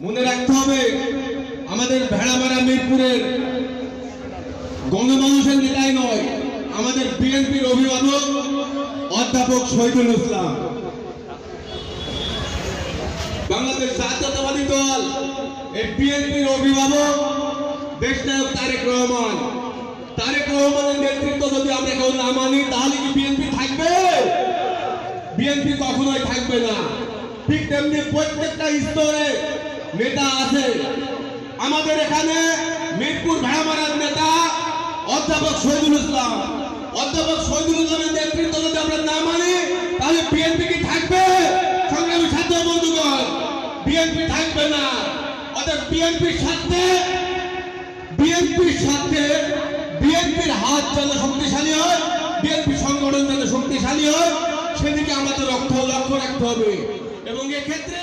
মনে রাখতে হবে আমাদের ভেড়ামারা মিরপুরের গণমানুষের নেতাই নয়, আমাদের বিএনপির অভিভাবক অধ্যাপক শহীদুল ইসলাম, বাংলাদেশ জাতীয়তাবাদী দল এই বিএনপির অভিভাবক দেশনায়ক তারেক রহমান। তারেক রহমানের নেতৃত্ব যদি আমরা কেউ না মানি তাহলে কি বিএনপি থাকবে? বিএনপি কখনোই থাকবে না। ঠিক তেমনি প্রত্যেকটা স্তরে নেতা আছে। আমাদের এখানে মিরপুর ভেড়ামারার নেতা অধ্যাপক শহীদুল ইসলাম, অধ্যাপক শহীদুল ইসলামের নেতৃত্ব যদি আমরা না মানি তাহলে বিএনপি কি থাকবে? সংগ্রামী ছাত্র বন্ধুগণ, বিএনপি থাকবে না। অর্থাৎ বিএনপির সাথে বিএনপির হাত যেন শক্তিশালী হয়, বিএনপি সংগঠন যেন শক্তিশালী হয়, সেদিকে আমাদের লক্ষ্য রাখতে হবে। এবং এক্ষেত্রে